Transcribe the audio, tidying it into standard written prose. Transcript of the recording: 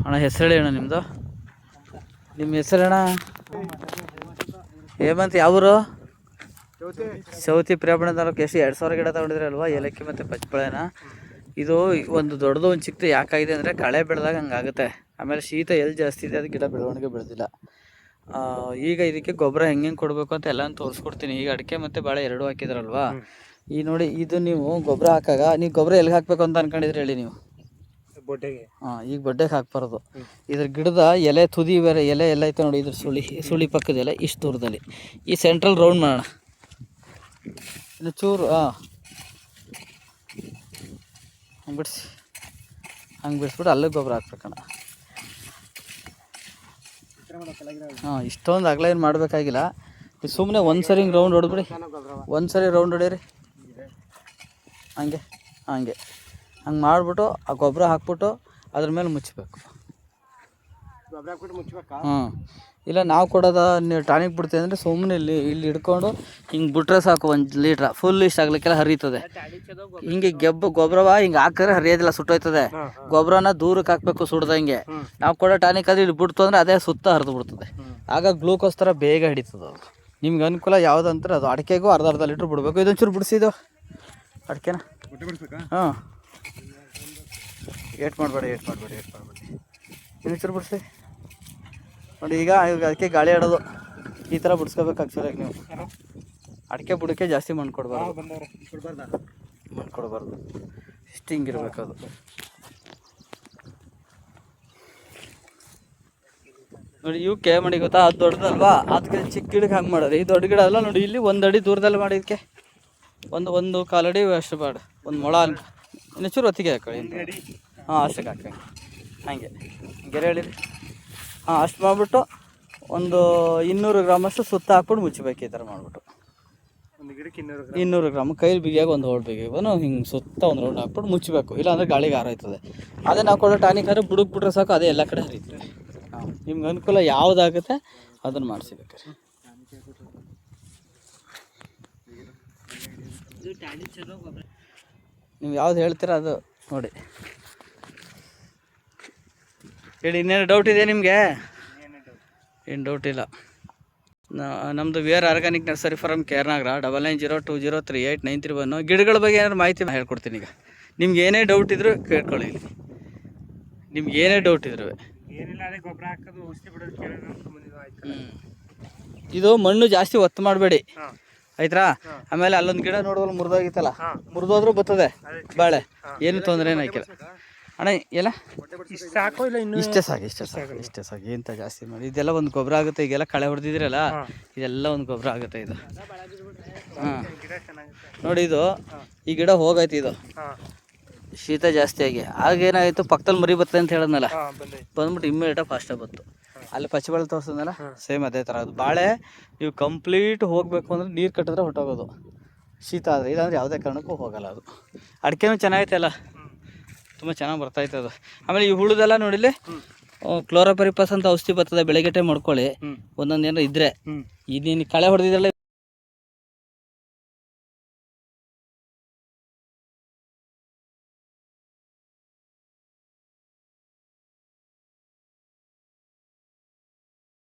ಅಣ್ಣ ಹೆಸರು ಹೇಳಿ ಅಣ್ಣ ನಿಮ್ಮದು. ನಿಮ್ಮ ಹೆಸರಣ್ಣ? ಹೇಮಂತ್. ಯಾವರು? ಸೌತಿ ಪ್ರೇಮಣ ತಾಲೂಕು. ಎಷ್ಟು 2000 ಗಿಡ ತಗೊಂಡಿದ್ರಿ ಅಲ್ವಾ, ಏಲಕ್ಕಿ ಮತ್ತು ಪಚ್ಚಬಳೆನ. ಇದು ಒಂದು ದೊಡ್ಡದು ಒಂದು ಚಿಕ್ಕದು ಯಾಕಾಗಿದೆ ಅಂದರೆ ಕಳೆ ಬೆಳೆದಾಗ ಹಂಗಾಗುತ್ತೆ. ಆಮೇಲೆ ಶೀತ ಎಲ್ಲಿ ಜಾಸ್ತಿ ಇದೆ ಅದು ಗಿಡ ಬೆಳವಣಿಗೆ ಬೆಳೆದಿಲ್ಲ. ಈಗ ಇದಕ್ಕೆ ಗೊಬ್ಬರ ಹೆಂಗೆ ಕೊಡಬೇಕು ಅಂತ ಎಲ್ಲ ತೋರಿಸ್ಕೊಡ್ತೀನಿ. ಈಗ ಅಡಿಕೆ ಮತ್ತು ಬಾಳೆ ಎರಡೂ ಹಾಕಿದ್ರಲ್ವಾ, ಈ ನೋಡಿ ಇದು ನೀವು ಗೊಬ್ಬರ ಹಾಕಾಗ ನೀವು ಗೊಬ್ಬರ ಎಲ್ಲಿಗೆ ಹಾಕಬೇಕು ಅಂತ ಅನ್ಕೊಂಡಿದ್ರಿ ಹೇಳಿ ನೀವು? ಬೊಡ್ಡೆಗೆ. ಈಗ ಬೊಡ್ಡೆಗೆ ಹಾಕ್ಬಾರ್ದು. ಇದ್ರ ಗಿಡದ ಎಲೆ ತುದಿ ಬೇರೆ ಎಲೆ ಎಲ್ಲ ಐತೆ ನೋಡಿ, ಇದ್ರ ಸುಳಿ ಪಕ್ಕದ ಎಲೆ ಇಷ್ಟು ದೂರದಲ್ಲಿ ಈ ಸೆಂಟ್ರಲ್ ರೌಂಡ್ ಮಾಡೋಣ. ಇನ್ನು ಚೂರು ಹಂಗೆ ಬಿಡಿಸಿ, ಹಂಗೆ ಬಿಡಿಸ್ಬಿಟ್ಟು ಅಲ್ಲಿಗೆ ಗೊಬ್ಬರ ಹಾಕ್ಬೇಕಣ್ಣ. ಇಷ್ಟೊಂದು ಅಗಲ ಏನು ಮಾಡಬೇಕಾಗಿಲ್ಲ. ಸುಮ್ಮನೆ ಒಂದು ಸರಿ ಹಿಂಗೆ ರೌಂಡ್ ಹೊಡೆದ್ಬಿಡಿ, ಒಂದು ಸರಿ ರೌಂಡ್ ಹೊಡೀರಿ ಹಂಗೆ ಹಂಗೆ ಮಾಡಿಬಿಟ್ಟು ಆ ಗೊಬ್ಬರ ಹಾಕ್ಬಿಟ್ಟು ಅದ್ರ ಮೇಲೆ ಮುಚ್ಚಬೇಕು. ಇಲ್ಲ ನಾವು ಕೊಡೋದ ನೀವು ಟಾನಿಕ್ ಬಿಡ್ತೀವಿ ಅಂದರೆ ಸುಮ್ಮನೆ ಇಲ್ಲಿ ಹಿಡ್ಕೊಂಡು ಹಿಂಗೆ ಬಿಟ್ರೆ ಸಾಕು. 1 ಲೀಟ್ರ್ ಫುಲ್ ಇಷ್ಟ ಆಗ್ಲಿಕ್ಕೆಲ್ಲ ಹರಿತದೆ. ಹಿಂಗೆ ಗೊಬ್ಬರವ ಹಿಂಗೆ ಹಾಕಿದ್ರೆ ಹರಿಯೋದಿಲ್ಲ, ಸುಟ್ಟೋಯ್ತದೆ. ಗೊಬ್ಬರನ ದೂರಕ್ಕೆ ಹಾಕಬೇಕು ಸುಡ್ದಂಗೆ. ನಾವು ಕೊಡೋ ಟಾನಿಕ್ ಅದು ಇಲ್ಲಿ ಬಿಡ್ತು ಅಂದರೆ ಅದೇ ಸುತ್ತ ಹರಿದು ಬಿಡ್ತದೆ. ಆಗ ಗ್ಲೂಕೋಸ್ ಥರ ಬೇಗ ಹಿಡಿತದೆ ಅದು. ನಿಮ್ಗೆ ಅನುಕೂಲ ಯಾವುದಂತಾರೆ ಅದು. ಅಡಿಕೆಗೂ ಅರ್ಧ ಲೀಟ್ರ್ ಬಿಡಬೇಕು. ಇದೊಂಚೂರು ಬಿಡಿಸಿದ್ದು ಅಡಿಕೆನ. ಹಾಂ, ಏಟ್ ಮಾಡಬೇಡಿ ಇನ್ನೊಂಚೂರು ಬಿಡಿಸಿ ನೋಡಿ. ಈಗ ಅದಕ್ಕೆ ಗಾಳಿ ಆಡೋದು ಈ ಥರ ಬಿಡಿಸ್ಕೋಬೇಕು. ಆ್ಯಕ್ಚುಲಾಗಿ ನೀವು ಅಡಿಕೆ ಬುಡಕ್ಕೆ ಜಾಸ್ತಿ ಮಣ್ಣು ಕೊಡಬಾರ್ದು, ಇಷ್ಟು ಹಿಂಗಿರ್ಬೇಕು ಅದು. ನೋಡಿ ಇವಕ್ಕೆ ಮಾಡಿ ಗೊತ್ತಾ, ಅದು ದೊಡ್ಡದಲ್ವಾ, ಅದಕ್ಕೆ ಚಿಕ್ಕ ಗಿಡಕ್ಕೆ ಹಂಗೆ ಮಾಡೋದು. ಈ ದೊಡ್ಡ ಗಿಡ ಅಲ್ಲ ನೋಡಿ, ಇಲ್ಲಿ 1 ಅಡಿ ದೂರದಲ್ಲಿ ಮಾಡಿದಕ್ಕೆ ಒಂದು 1 ಅಡಿ ಅಷ್ಟು ಬಾಡ, 1 ಮೊಳ ಅನ್ಕ. ಇನ್ನೊಂಚೂರು ಹೊತ್ತಿಗೆ ಹಾಕೊಳ್ಳಿ. ಅಷ್ಟಕ್ಕೆ ಹಾಕಿ ಹಾಗೆ ಗೆರೆ ಹೇಳಿರಿ. ಅಷ್ಟು ಮಾಡಿಬಿಟ್ಟು ಒಂದು 200 ಗ್ರಾಮಷ್ಟು ಸುತ್ತ ಹಾಕ್ಬಿಟ್ಟು ಮುಚ್ಚಬೇಕು. ಈ ಥರ ಮಾಡಿಬಿಟ್ಟು 200 ಗ್ರಾಮ್ ಕೈಲಿ ಬಿಗಿಯಾಗಿ ಒಂದು ಹೋಳು ಬಿಗಿಯಾಗ ಹಿಂಗೆ ಸುತ್ತ ಒಂದು ರೌಂಡ್ ಹಾಕ್ಬಿಟ್ಟು ಮುಚ್ಚಬೇಕು. ಇಲ್ಲಾಂದರೆ ಗಾಳಿಗೆ ಹಾರಾಯ್ತದೆ. ಅದೇ ನಾವು ಕೊಡೋ ಟಾನಿಕ್ ಹಾರೆ ಬುಡಕ್ಕೆ ಬಿಟ್ರೆ ಸಾಕು, ಅದೇ ಎಲ್ಲ ಕಡೆ ಹರಿತದೆ. ನಿಮ್ಗೆ ಅನುಕೂಲ ಯಾವುದಾಗುತ್ತೆ ಅದನ್ನು ಮಾಡಿಸಿಬೇಕಾರೆ. ನೀವು ಯಾವ್ದು ಹೇಳ್ತೀರ ಅದು ನೋಡಿ ಹೇಳಿ. ಇನ್ನೇನು ಡೌಟ್ ಇದೆ ನಿಮಗೆ? ಏನು ಡೌಟ್ ಇಲ್ಲ. ನಮ್ಮದು V R organic nursery farm, ಕೇರ್ನಗರ. 9902038931. ಗಿಡಗಳ ಬಗ್ಗೆ ಏನಾದ್ರು ಮಾಹಿತಿ ಹೇಳ್ಕೊಡ್ತೀನಿ. ಈಗ ನಿಮ್ಗೆ ಏನೇ ಡೌಟ್ ಇದ್ರೂ ಕೇಳ್ಕೊಳ್ಳಿ. ಇಲ್ಲಿ ನಿಮ್ಗೆ ಏನೇ ಡೌಟ್ ಇದ್ರು ಇದು ಮಣ್ಣು ಜಾಸ್ತಿ ಒತ್ತು ಮಾಡಬೇಡಿ ಆಯ್ತಾ. ಆಮೇಲೆ ಅಲ್ಲೊಂದು ಗಿಡ ನೋಡುವಲ್ಲಿ ಮುರಿದೋಗಿತ್ತಲ್ಲ, ಮುರಿದೋದ್ರೂ ಬರ್ತದೆ ಬಾಳೆ, ಏನು ತೊಂದರೆ ಏನು ಹಾಕಿಲ್ಲ ಅಣ್ಣ. ಎಲ್ಲ ಇಷ್ಟೇ ಸಾಕು ಎಂತ ಜಾಸ್ತಿ ಮಾಡಿ. ಇದೆಲ್ಲ ಒಂದು ಗೊಬ್ಬರ ಆಗುತ್ತೆ. ಈಗೆಲ್ಲ ಕಳೆ ಹೊಡೆದಿದ್ದೀರಲ್ಲ, ಇದೆಲ್ಲ ಒಂದು ಗೊಬ್ಬರ ಆಗುತ್ತೆ ಇದು. ನೋಡಿ ಇದು ಈ ಗಿಡ ಹೋಗೈತಿ, ಇದು ಶೀತ ಜಾಸ್ತಿ ಆಗಿ ಆಗೇನಾಯಿತು, ಪಕ್ಕದಲ್ಲಿ ಮರಿ ಬರ್ತದೆ ಅಂತ ಹೇಳಿದ್ನಲ್ಲ, ಬಂದ್ಬಿಟ್ಟು ಇಮ್ಮಿಡಿಯೇಟಾಗಿ ಫಾಸ್ಟಾಗಿ ಬಂತು. ಅಲ್ಲಿ ಪಚ್ಚಬಾಳೆ ತೋರಿಸಿದ್ನಲ್ಲ, ಸೇಮ್ ಅದೇ ಥರ ಅದು. ಬಾಳೆ ನೀವು ಕಂಪ್ಲೀಟ್ ಹೋಗಬೇಕು ಅಂದರೆ ನೀರು ಕಟ್ಟಿದ್ರೆ ಹೊಟ್ಟೋಗೋದು ಶೀತ ಆದರೆ, ಇಲ್ಲಾಂದ್ರೆ ಯಾವುದೇ ಕಾರಣಕ್ಕೂ ಹೋಗಲ್ಲ ಅದು. ಅಡಿಕೆನೂ ಚೆನ್ನಾಗೈತೆ ಅಲ್ಲ, ತುಂಬ ಚೆನ್ನಾಗಿ ಬರ್ತಾಯಿತ್ತು ಅದು. ಆಮೇಲೆ ಈ ಹುಳುದೆಲ್ಲ ನೋಡಿಲಿ ಕ್ಲೋರೋಪರಿಪಸ್ ಅಂತ ಔಷಧಿ ಬರ್ತದೆ, ಬೆಳಗ್ಗೆ ಟೈಮ್ ಮಾಡ್ಕೊಳ್ಳಿ. ಒಂದೊಂದು ಏನಾರು ಇದ್ದರೆ. ಇದೀನಿ ಕಳೆ ಹೊಡೆದಿದ್ರಲ್ಲ,